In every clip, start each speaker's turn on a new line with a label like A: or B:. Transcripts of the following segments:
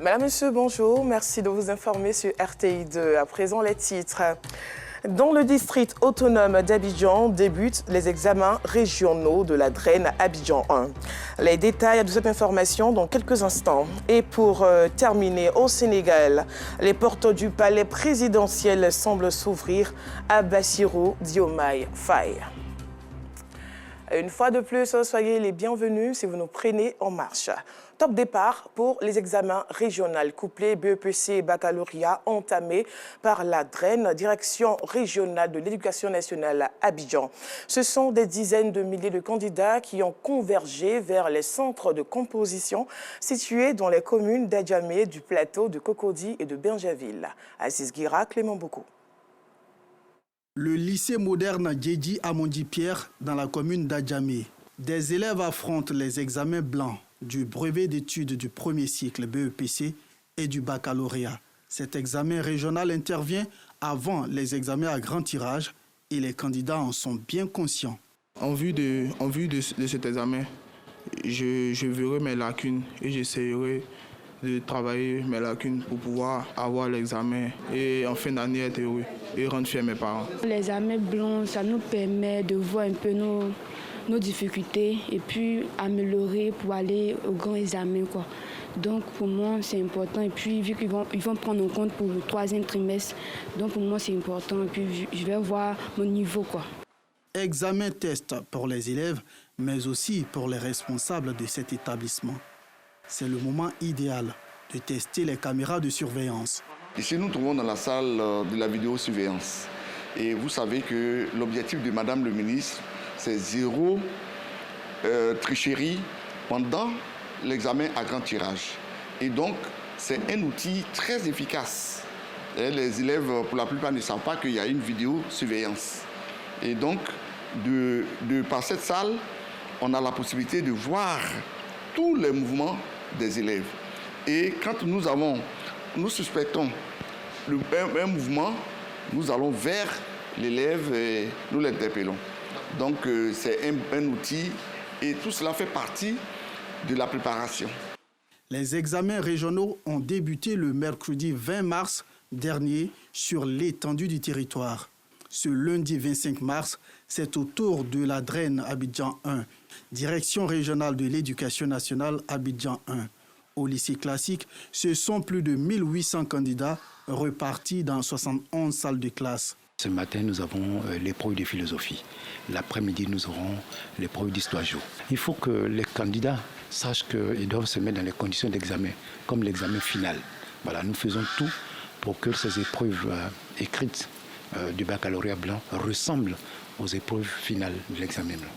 A: Madame, Monsieur, bonjour. Merci de vous informer sur RTI2. À présent, les titres. Dans le district autonome d'Abidjan débutent les examens régionaux de la DREN Abidjan 1. Les détails de cette information dans quelques instants. Et pour terminer, au Sénégal, les portes du palais présidentiel semblent s'ouvrir à Bassirou Diomaye Faye. Une fois de plus, soyez les bienvenus si vous nous prenez en marche. Top départ pour les examens régionaux couplés BEPC et baccalauréat entamés par la DREN, Direction régionale de l'éducation nationale à Abidjan. Ce sont des dizaines de milliers de candidats qui ont convergé vers les centres de composition situés dans les communes d'Adjamé, du Plateau, de Cocody et de Bingerville. Aziz Guira, Clément Boko.
B: Le lycée moderne Djedji Amondi Pierre dans la commune d'Adjamé. Des élèves affrontent les examens blancs du brevet d'études du premier cycle BEPC et du baccalauréat. Cet examen régional intervient avant les examens à grand tirage et les candidats en sont bien conscients.
C: En vue de cet examen, je verrai mes lacunes et j'essaierai de travailler mes lacunes pour pouvoir avoir l'examen et en fin d'année être heureux et rendre fiers mes parents.
D: L'examen blanc, ça nous permet de voir un peu nos difficultés et puis améliorer pour aller au grand examen, quoi. Donc pour moi c'est important et puis vu qu'ils vont prendre en compte pour le 3e trimestre, donc pour moi c'est important et puis je vais voir mon niveau, quoi.
B: Examen test pour les élèves mais aussi pour les responsables de cet établissement. C'est le moment idéal de tester les caméras de surveillance.
E: Ici, nous nous trouvons dans la salle de la vidéosurveillance. Et vous savez que l'objectif de Madame le ministre, c'est zéro tricherie pendant l'examen à grand tirage. Et donc, c'est un outil très efficace. Et les élèves, pour la plupart, ne savent pas qu'il y a une vidéosurveillance. Et donc, par cette salle, on a la possibilité de voir tous les mouvements des élèves. Et quand nous suspectons un mouvement, nous allons vers l'élève et nous l'interpellons. Donc c'est un outil et tout cela fait partie de la préparation.
B: Les examens régionaux ont débuté le mercredi 20 mars dernier sur l'étendue du territoire. Ce lundi 25 mars, c'est au tour de la DREN Abidjan 1, Direction régionale de l'éducation nationale Abidjan 1. Au lycée classique, ce sont plus de 1800 candidats repartis dans 71 salles de classe.
F: Ce matin, nous avons l'épreuve de philosophie. L'après-midi, nous aurons l'épreuve d'histoire géo. Il faut que les candidats sachent qu'ils doivent se mettre dans les conditions d'examen, comme l'examen final. Voilà, nous faisons tout pour que ces épreuves écrites du baccalauréat blanc ressemblent aux épreuves finales de l'examen blanc.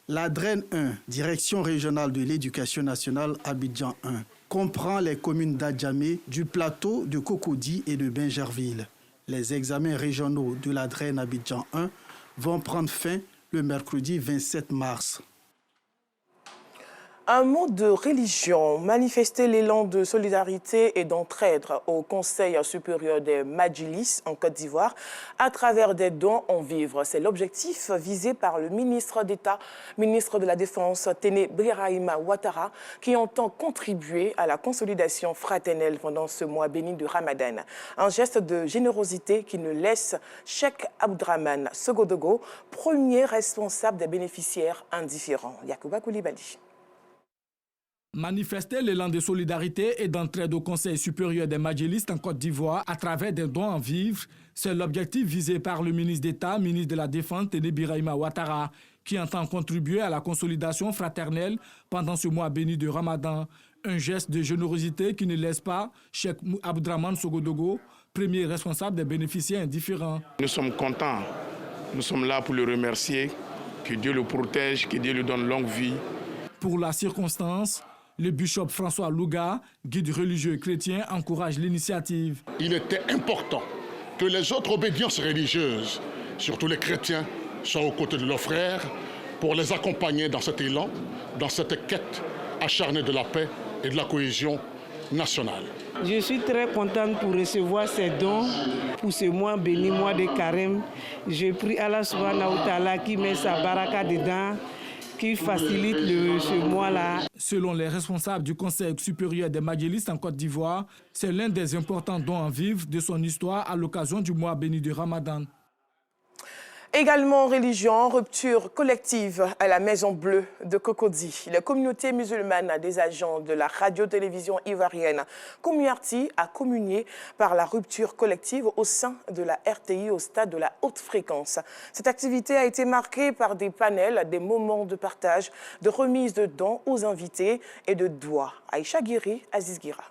B: La DREN 1, Direction régionale de l'éducation nationale Abidjan 1, comprend les communes d'Adjamé, du Plateau, de Cocody et de Bingerville. Les examens régionaux de la DREN Abidjan 1 vont prendre fin le mercredi 27 mars.
A: Un mot de religion, manifester l'élan de solidarité et d'entraide au Conseil supérieur des Madjilis en Côte d'Ivoire à travers des dons en vivres. C'est l'objectif visé par le ministre d'État, ministre de la Défense, Téné Birahima Ouattara, qui entend contribuer à la consolidation fraternelle pendant ce mois béni de Ramadan. Un geste de générosité qui ne laisse Cheikh Abdraman Sogodogo, premier responsable des bénéficiaires indifférents. Yacouba Koulibaly.
G: Manifester l'élan de solidarité et d'entraide au Conseil supérieur des Madjilistes en Côte d'Ivoire à travers des dons en vivres, c'est l'objectif visé par le ministre d'État, ministre de la Défense, Téné Birahima Ouattara, qui entend contribuer à la consolidation fraternelle pendant ce mois béni de Ramadan. Un geste de générosité qui ne laisse pas Cheikh Abdraman Sogodogo, premier responsable des bénéficiaires indifférents.
C: Nous sommes contents, nous sommes là pour le remercier, que Dieu le protège, que Dieu lui donne longue vie.
G: Pour la circonstance, le bishop François Louga, guide religieux et chrétien, encourage l'initiative.
H: Il était important que les autres obédiences religieuses, surtout les chrétiens, soient aux côtés de leurs frères pour les accompagner dans cet élan, dans cette quête acharnée de la paix et de la cohésion nationale.
I: Je suis très contente pour recevoir ces dons pour ce mois béni, mois de carême. Je prie Allah subhanahu wa ta'ala qui met sa baraka dedans qui facilite ce mois-là.
G: Selon les responsables du Conseil supérieur des Madjilistes en Côte d'Ivoire, c'est l'un des importants dons en vivre de son histoire à l'occasion du mois béni du Ramadan.
A: Également religion, rupture collective à la Maison Bleue de Cocody. La communauté musulmane des agents de la radio-télévision ivoirienne Communarty a communié par la rupture collective au sein de la RTI au stade de la haute fréquence. Cette activité a été marquée par des panels, des moments de partage, de remise de dons aux invités et de doigts. Aïcha Guiri, Aziz Guira.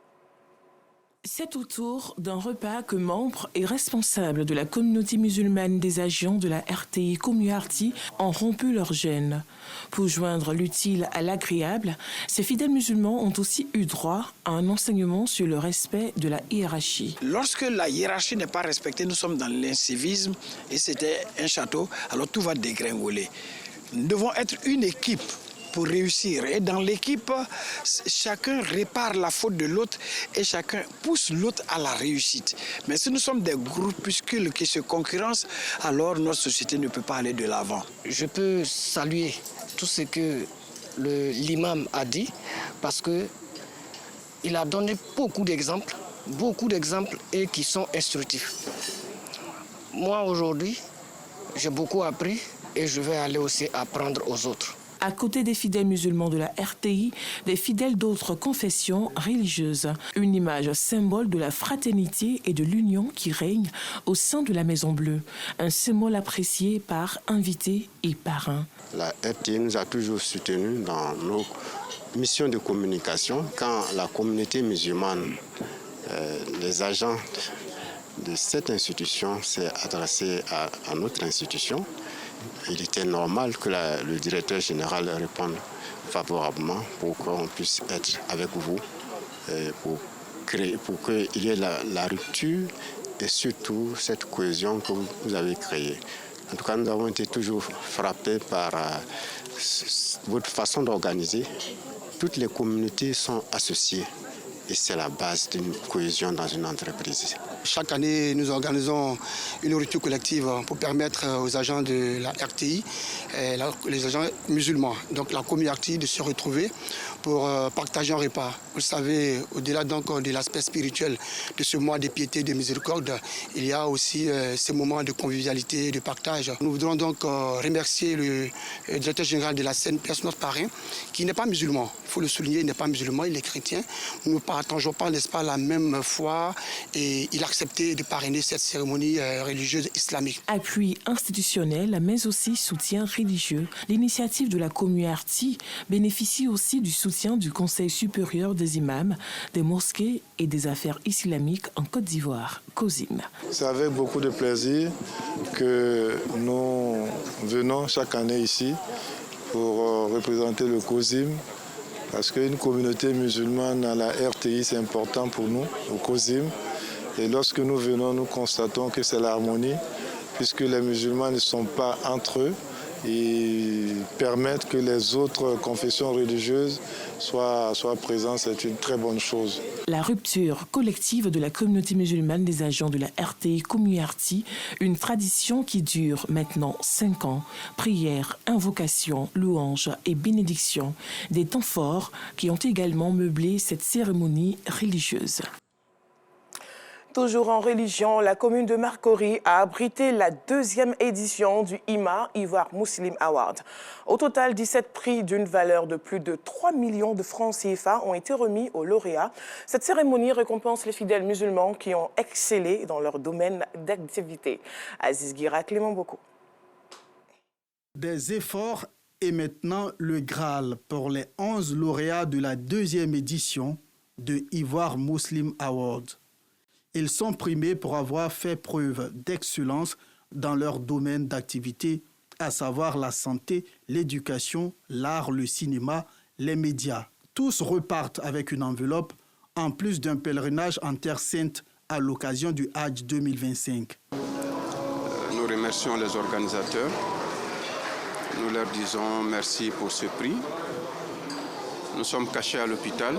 J: C'est autour d'un repas que membres et responsables de la communauté musulmane des agents de la RTI Communarty ont rompu leur gêne. Pour joindre l'utile à l'agréable, ces fidèles musulmans ont aussi eu droit à un enseignement sur le respect de la hiérarchie.
K: Lorsque la hiérarchie n'est pas respectée, nous sommes dans l'incivisme et c'était un château, alors tout va dégringoler. Nous devons être une équipe pour réussir. Et dans l'équipe, chacun répare la faute de l'autre et chacun pousse l'autre à la réussite. Mais si nous sommes des groupuscules qui se concurrencent, alors notre société ne peut pas aller de l'avant.
L: Je peux saluer tout ce que l'imam a dit parce qu'il a donné beaucoup d'exemples et qui sont instructifs. Moi, aujourd'hui, j'ai beaucoup appris et je vais aller aussi apprendre aux autres.
J: À côté des fidèles musulmans de la RTI, des fidèles d'autres confessions religieuses. Une image symbole de la fraternité et de l'union qui règne au sein de la Maison Bleue. Un symbole apprécié par invités et parrains.
M: La RTI nous a toujours soutenus dans nos missions de communication. Quand la communauté musulmane, les agents de cette institution s'est adressé à notre institution, il était normal que le directeur général réponde favorablement pour qu'on puisse être avec vous, pour qu'il y ait la rupture et surtout cette cohésion que vous avez créée. En tout cas, nous avons été toujours frappés par votre façon d'organiser. Toutes les communautés sont associées. Et c'est la base d'une cohésion dans une entreprise.
K: Chaque année, nous organisons une rupture collective pour permettre aux agents de la RTI, les agents musulmans, donc la Communarty, de se retrouver pour partager un repas. Vous savez, au-delà donc de l'aspect spirituel de ce mois de piété et de miséricorde, il y a aussi ces moments de convivialité, de partage. Nous voudrons donc remercier le directeur général de la CNPS, notre parrain, qui n'est pas musulman. Il faut le souligner, il n'est pas musulman, il est chrétien. Nous ne partageons pas, n'est-ce pas, la même foi et il a accepté de parrainer cette cérémonie religieuse islamique.
J: Appui institutionnel, mais aussi soutien religieux. L'initiative de la Communarty bénéficie aussi du soutien du Conseil supérieur des imams, des mosquées et des affaires islamiques en Côte d'Ivoire, COSIM.
N: C'est avec beaucoup de plaisir que nous venons chaque année ici pour représenter le COSIM. Parce qu'une communauté musulmane à la RTI, c'est important pour nous, au COSIM. Et lorsque nous venons, nous constatons que c'est l'harmonie, puisque les musulmans ne sont pas entre eux. Ils permettent que les autres confessions religieuses soient présentes. C'est une très bonne chose.
J: La rupture collective de la communauté musulmane des agents de la RTI Communarty, une tradition qui dure maintenant 5 ans. Prières, invocations, louanges et bénédictions, des temps forts qui ont également meublé cette cérémonie religieuse.
A: Toujours en religion, la commune de Marcory a abrité la 2e édition du IMA, Ivoire Muslim Award. Au total, 17 prix d'une valeur de plus de 3 millions de francs CFA ont été remis aux lauréats. Cette cérémonie récompense les fidèles musulmans qui ont excellé dans leur domaine d'activité. Aziz Guira, Clément Boko.
B: Des efforts et maintenant le Graal pour les 11 lauréats de la 2e édition de Ivoire Muslim Award. Ils sont primés pour avoir fait preuve d'excellence dans leur domaine d'activité, à savoir la santé, l'éducation, l'art, le cinéma, les médias. Tous repartent avec une enveloppe, en plus d'un pèlerinage en Terre Sainte à l'occasion du Hajj 2025.
O: Nous remercions les organisateurs. Nous leur disons merci pour ce prix. Nous sommes cachés à l'hôpital.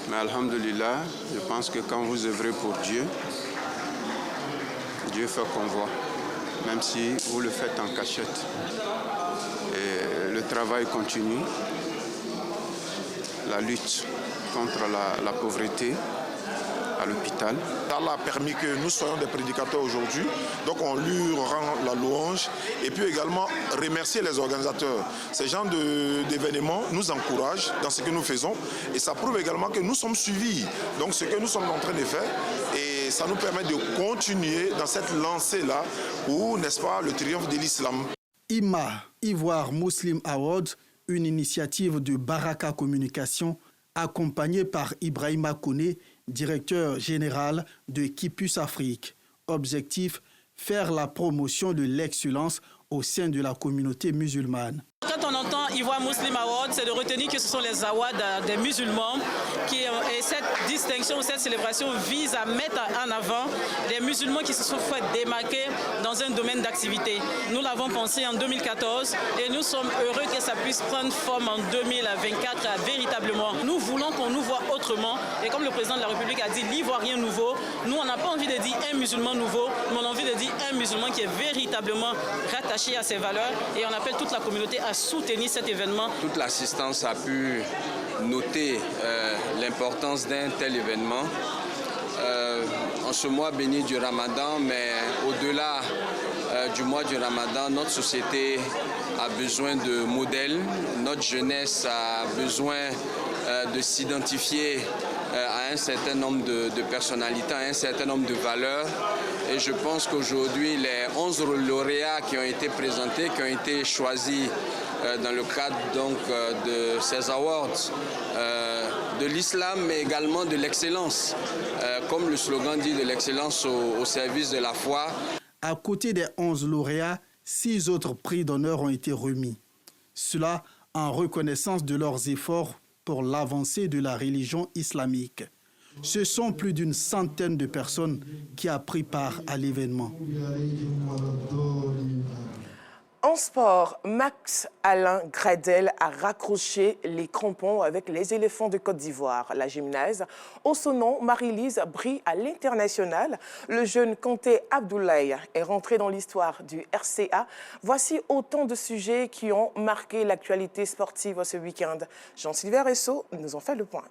O: Mais alhamdulillah, je pense que quand vous œuvrez pour Dieu, fait qu'on voit, même si vous le faites en cachette. Et le travail continue, la lutte contre la pauvreté à l'hôpital.
P: Allah a permis que nous soyons des prédicateurs aujourd'hui, donc on lui rend la louange et puis également remercier les organisateurs. Ces genres d'événements nous encouragent dans ce que nous faisons et ça prouve également que nous sommes suivis. Donc ce que nous sommes en train de faire et ça nous permet de continuer dans cette lancée-là où, n'est-ce pas, le triomphe de l'islam.
B: IMA, Ivoire Muslim Award, une initiative de Baraka Communication accompagnée par Ibrahima Koné, directeur général de Kipus Afrique. Objectif, faire la promotion de l'excellence au sein de la communauté musulmane.
Q: Quand on entend Ivoire Muslim Award, c'est de retenir que ce sont les awards des musulmans et cette distinction, cette célébration vise à mettre en avant les musulmans qui se sont fait démarquer dans un domaine d'activité. Nous l'avons pensé en 2014 et nous sommes heureux que ça puisse prendre forme en 2024 véritablement. Nous voulons qu'on nous voit autrement et comme le président de la République a dit l'Ivoirien nouveau, nous on n'a pas envie de dire un musulman nouveau, mais on a envie de dire un musulman qui est véritablement rattaché à ses valeurs et on appelle toute la communauté à soutenir cet événement.
O: Toute l'assistance a pu noter l'importance d'un tel événement. En ce mois béni du Ramadan, mais au-delà du mois du Ramadan, notre société a besoin de modèles, notre jeunesse a besoin de s'identifier à un certain nombre de personnalités, à un certain nombre de valeurs. Et je pense qu'aujourd'hui, les 11 lauréats qui ont été présentés, qui ont été choisis dans le cadre donc, de ces awards, de l'islam, mais également de l'excellence, comme le slogan dit, de l'excellence au service de la foi.
B: À côté des 11 lauréats, 6 autres prix d'honneur ont été remis. Cela en reconnaissance de leurs efforts pour l'avancée de la religion islamique. Ce sont plus d'une centaine de personnes qui ont pris part à l'événement.
A: En sport, Max-Alain Gradel a raccroché les crampons avec les éléphants de Côte d'Ivoire. La gymnaste, au son nom Marie-Lise, brille à l'international. Le jeune Kanté Abdoulaye est rentré dans l'histoire du RCA. Voici autant de sujets qui ont marqué l'actualité sportive ce week-end. Jean-Sylvain Ressot nous en fait le point.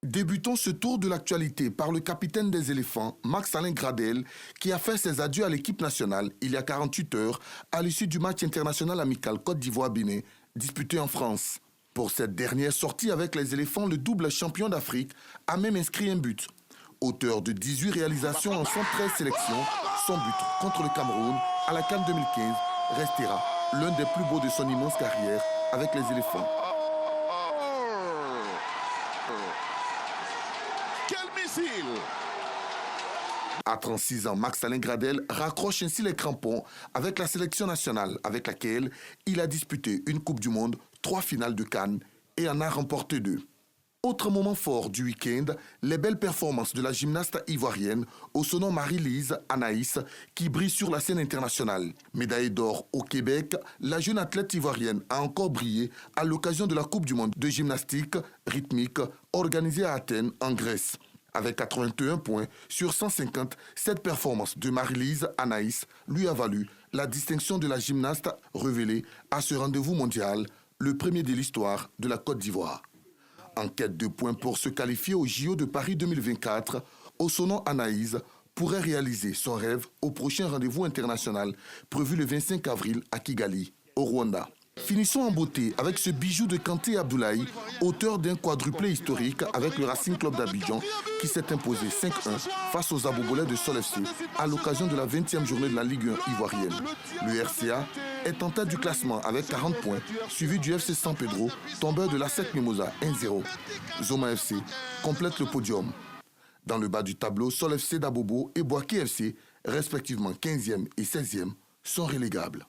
R: Débutons ce tour de l'actualité par le capitaine des éléphants, Max-Alain Gradel, qui a fait ses adieux à l'équipe nationale il y a 48 heures à l'issue du match international amical Côte d'Ivoire-Bénin, disputé en France. Pour cette dernière sortie avec les éléphants, le double champion d'Afrique a même inscrit un but. Auteur de 18 réalisations en 113 sélections, son but contre le Cameroun à la CAN 2015 restera l'un des plus beaux de son immense carrière avec les éléphants. À 36 ans, Max-Alain Gradel raccroche ainsi les crampons avec la sélection nationale avec laquelle il a disputé une Coupe du Monde, 3 finales de Cannes et en a remporté 2. Autre moment fort du week-end, les belles performances de la gymnaste ivoirienne au son nom Marie-Lise Anaïs qui brille sur la scène internationale. Médaillée d'or au Québec, la jeune athlète ivoirienne a encore brillé à l'occasion de la Coupe du Monde de gymnastique rythmique organisée à Athènes en Grèce. Avec 81 points sur 150, cette performance de Marie-Lise Anaïs lui a valu la distinction de la gymnaste révélée à ce rendez-vous mondial, le premier de l'histoire de la Côte d'Ivoire. En quête de points pour se qualifier au JO de Paris 2024, Osono Anaïs pourrait réaliser son rêve au prochain rendez-vous international prévu le 25 avril à Kigali, au Rwanda. Finissons en beauté avec ce bijou de Kanté Abdoulaye, auteur d'un quadruplé historique avec le Racing Club d'Abidjan qui s'est imposé 5-1 face aux Abobolais de Sol FC à l'occasion de la 20e journée de la Ligue 1 ivoirienne. Le RCA est en tête du classement avec 40 points, suivi du FC San Pedro, tombeur de la SEC Mimosa 1-0. Zoma FC complète le podium. Dans le bas du tableau, Sol FC d'Abobo et Boaké FC, respectivement 15e et 16e, sont relégables.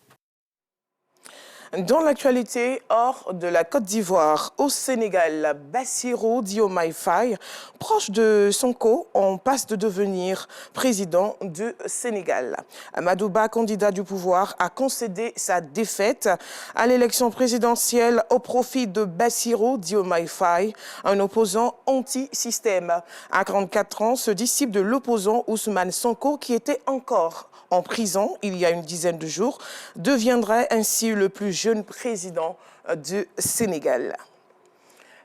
A: Dans l'actualité, hors de la Côte d'Ivoire, au Sénégal, Bassirou Diomaye Faye, proche de Sonko, en passe de devenir président du Sénégal. Amadou Ba, candidat du pouvoir, a concédé sa défaite à l'élection présidentielle au profit de Bassirou Diomaye Faye, un opposant anti-système. À 44 ans, ce disciple de l'opposant Ousmane Sonko, qui était encore en prison il y a une dizaine de jours, deviendrait ainsi le plus jeune jeune président du Sénégal.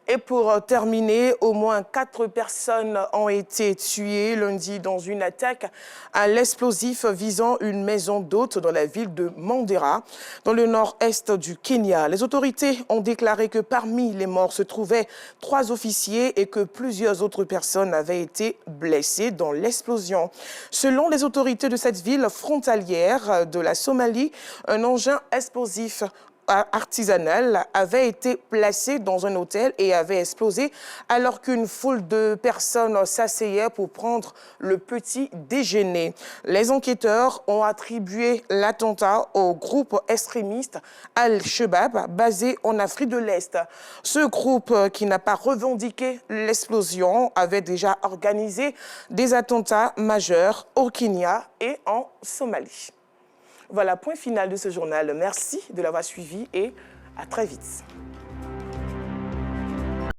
A: Et pour terminer, au moins 4 personnes ont été tuées lundi dans une attaque à l'explosif visant une maison d'hôte dans la ville de Mandera, dans le nord-est du Kenya. Les autorités ont déclaré que parmi les morts se trouvaient 3 officiers et que plusieurs autres personnes avaient été blessées dans l'explosion. Selon les autorités de cette ville frontalière de la Somalie, un engin explosif artisanal avait été placé dans un hôtel et avait explosé alors qu'une foule de personnes s'asseyait pour prendre le petit déjeuner. Les enquêteurs ont attribué l'attentat au groupe extrémiste Al-Shabaab basé en Afrique de l'Est. Ce groupe, qui n'a pas revendiqué l'explosion, avait déjà organisé des attentats majeurs au Kenya et en Somalie. Voilà, point final de ce journal. Merci de l'avoir suivi et à très vite.